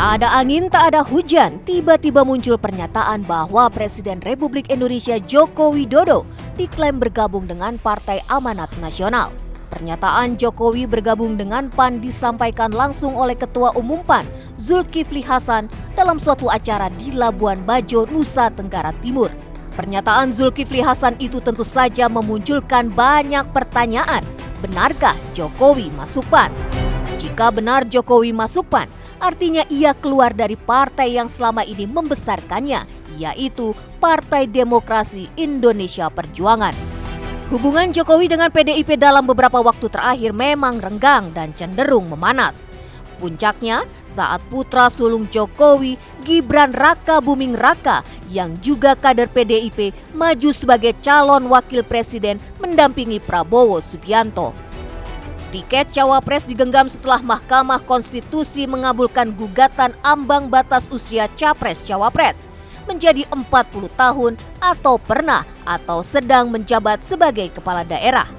Tak ada angin, tak ada hujan, tiba-tiba muncul pernyataan bahwa Presiden Republik Indonesia Joko Widodo diklaim bergabung dengan Partai Amanat Nasional. Pernyataan Jokowi bergabung dengan PAN disampaikan langsung oleh Ketua Umum PAN, Zulkifli Hasan, dalam suatu acara di Labuan Bajo, Nusa Tenggara Timur. Pernyataan Zulkifli Hasan itu tentu saja memunculkan banyak pertanyaan. Benarkah Jokowi masuk PAN? Jika benar Jokowi masuk PAN, artinya ia keluar dari partai yang selama ini membesarkannya, yaitu Partai Demokrasi Indonesia Perjuangan. Hubungan Jokowi dengan PDIP dalam beberapa waktu terakhir memang renggang dan cenderung memanas. Puncaknya saat putra sulung Jokowi, Gibran Raka Buming Raka, yang juga kader PDIP, maju sebagai calon wakil presiden mendampingi Prabowo Subianto. Tiket cawapres digenggam setelah Mahkamah Konstitusi mengabulkan gugatan ambang batas usia capres-cawapres menjadi 40 tahun atau pernah atau sedang menjabat sebagai kepala daerah.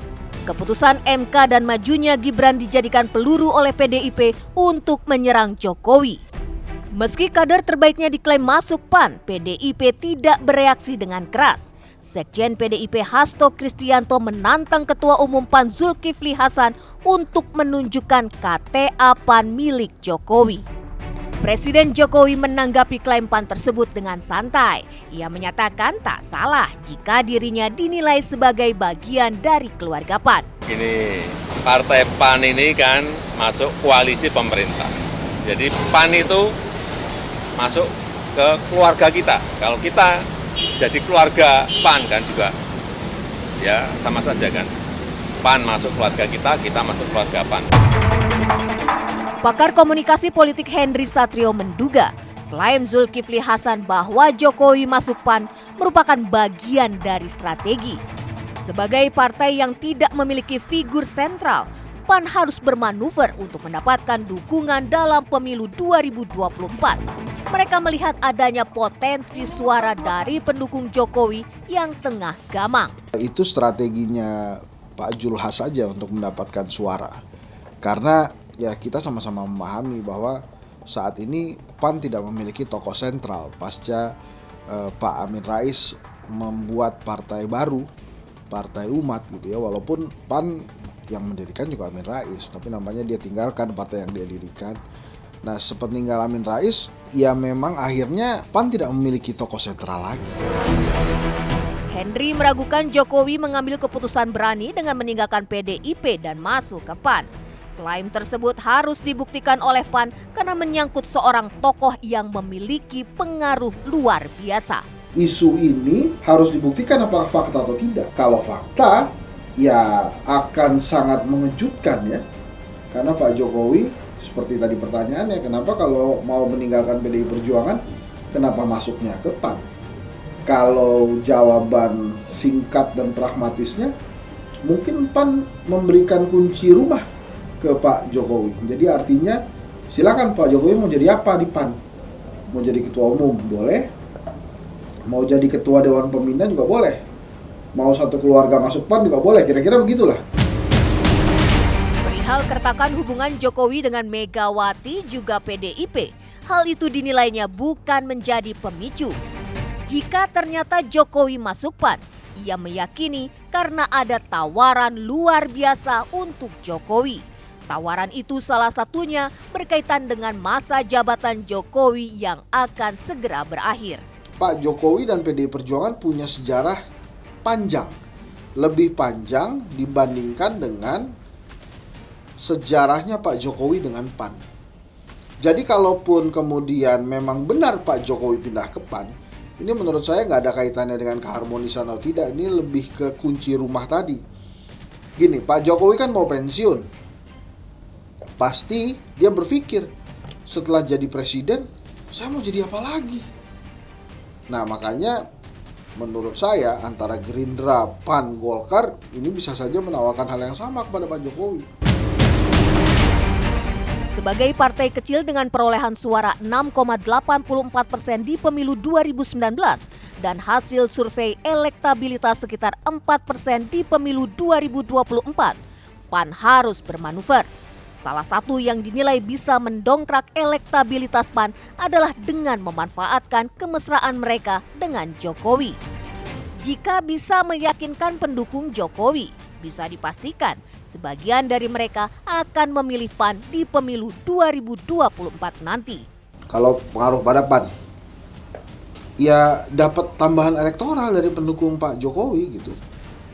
Keputusan MK dan majunya Gibran dijadikan peluru oleh PDIP untuk menyerang Jokowi. Meski kader terbaiknya diklaim masuk PAN, PDIP tidak bereaksi dengan keras. Sekjen PDIP Hasto Kristianto menantang Ketua Umum PAN Zulkifli Hasan untuk menunjukkan KTA PAN milik Jokowi. Presiden Jokowi menanggapi klaim PAN tersebut dengan santai. Ia menyatakan tak salah jika dirinya dinilai sebagai bagian dari keluarga PAN. Ini partai PAN ini kan masuk koalisi pemerintah. Jadi PAN itu masuk ke keluarga kita. Kalau kita jadi keluarga PAN kan juga ya sama saja kan. PAN masuk keluarga kita, kita masuk keluarga PAN. Pakar komunikasi politik Henry Satrio menduga klaim Zulkifli Hasan bahwa Jokowi masuk PAN merupakan bagian dari strategi. Sebagai partai yang tidak memiliki figur sentral, PAN harus bermanuver untuk mendapatkan dukungan dalam pemilu 2024. Mereka melihat adanya potensi suara dari pendukung Jokowi yang tengah gamang. Itu strateginya Pak Julhas saja untuk mendapatkan suara. Karena ya kita sama-sama memahami bahwa saat ini PAN tidak memiliki tokoh sentral pasca Pak Amin Rais membuat partai baru, Partai Umat gitu ya. Walaupun PAN yang mendirikan juga Amin Rais, tapi namanya dia tinggalkan partai yang dia dirikan. Nah, sepeninggal Amin Rais, ya memang akhirnya PAN tidak memiliki tokoh sentral lagi. Henry meragukan Jokowi mengambil keputusan berani dengan meninggalkan PDIP dan masuk ke PAN. Klaim tersebut harus dibuktikan oleh PAN karena menyangkut seorang tokoh yang memiliki pengaruh luar biasa. Isu ini harus dibuktikan apakah fakta atau tidak. Kalau fakta, ya akan sangat mengejutkan ya. Karena Pak Jokowi, seperti tadi pertanyaannya, kenapa kalau mau meninggalkan PDI Perjuangan, kenapa masuknya ke PAN? Kalau jawaban singkat dan pragmatisnya, mungkin PAN memberikan kunci rumah ke Pak Jokowi. Jadi artinya silakan Pak Jokowi mau jadi apa di PAN. Mau jadi ketua umum boleh, mau jadi ketua Dewan Pembina juga boleh, mau satu keluarga masuk PAN juga boleh, kira-kira begitulah. Perihal keretakan hubungan Jokowi dengan Megawati juga PDIP, hal itu dinilainya bukan menjadi pemicu. Jika ternyata Jokowi masuk PAN, ia meyakini karena ada tawaran luar biasa untuk Jokowi. Tawaran itu salah satunya berkaitan dengan masa jabatan Jokowi yang akan segera berakhir. Pak Jokowi dan PDI Perjuangan punya sejarah panjang, lebih panjang dibandingkan dengan sejarahnya Pak Jokowi dengan PAN. Jadi kalaupun kemudian memang benar Pak Jokowi pindah ke PAN, ini menurut saya nggak ada kaitannya dengan keharmonisan atau tidak, ini lebih ke kunci rumah tadi. Gini, Pak Jokowi kan mau pensiun. Pasti dia berpikir, setelah jadi presiden, saya mau jadi apa lagi? Nah makanya menurut saya antara Gerindra, PAN, Golkar ini bisa saja menawarkan hal yang sama kepada Pak Jokowi. Sebagai partai kecil dengan perolehan suara 6,84% di pemilu 2019 dan hasil survei elektabilitas sekitar 4% di pemilu 2024, PAN harus bermanuver. Salah satu yang dinilai bisa mendongkrak elektabilitas PAN adalah dengan memanfaatkan kemesraan mereka dengan Jokowi. Jika bisa meyakinkan pendukung Jokowi, bisa dipastikan sebagian dari mereka akan memilih PAN di pemilu 2024 nanti. Kalau pengaruh pada PAN, ya dapat tambahan elektoral dari pendukung Pak Jokowi gitu.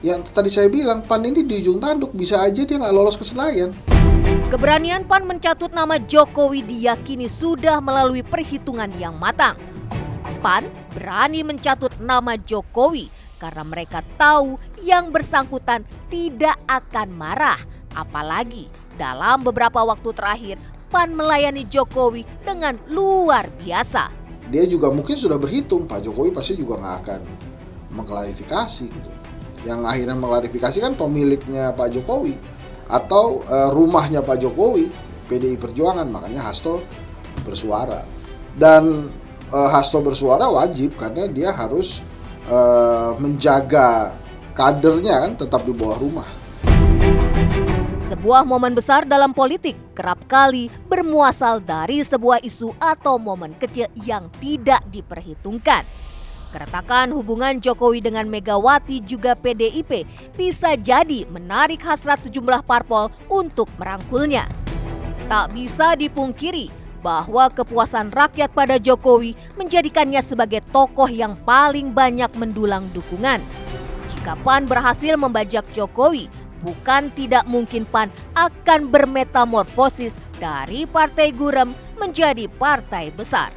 Yang tadi saya bilang, PAN ini di ujung tanduk, bisa aja dia nggak lolos ke Senayan. Keberanian PAN mencatut nama Jokowi diyakini sudah melalui perhitungan yang matang. PAN berani mencatut nama Jokowi karena mereka tahu yang bersangkutan tidak akan marah. Apalagi dalam beberapa waktu terakhir PAN melayani Jokowi dengan luar biasa. Dia juga mungkin sudah berhitung, Pak Jokowi pasti juga nggak akan mengklarifikasi gitu. Yang akhirnya mengklarifikasi kan pemiliknya Pak Jokowi atau rumahnya Pak Jokowi, PDI Perjuangan, makanya Hasto bersuara. Dan Hasto bersuara wajib karena dia harus menjaga kadernya kan tetap di bawah rumah. Sebuah momen besar dalam politik kerap kali bermuasal dari sebuah isu atau momen kecil yang tidak diperhitungkan. Keretakan hubungan Jokowi dengan Megawati juga PDIP bisa jadi menarik hasrat sejumlah parpol untuk merangkulnya. Tak bisa dipungkiri bahwa kepuasan rakyat pada Jokowi menjadikannya sebagai tokoh yang paling banyak mendulang dukungan. Jika PAN berhasil membajak Jokowi, bukan tidak mungkin PAN akan bermetamorfosis dari partai gurem menjadi partai besar.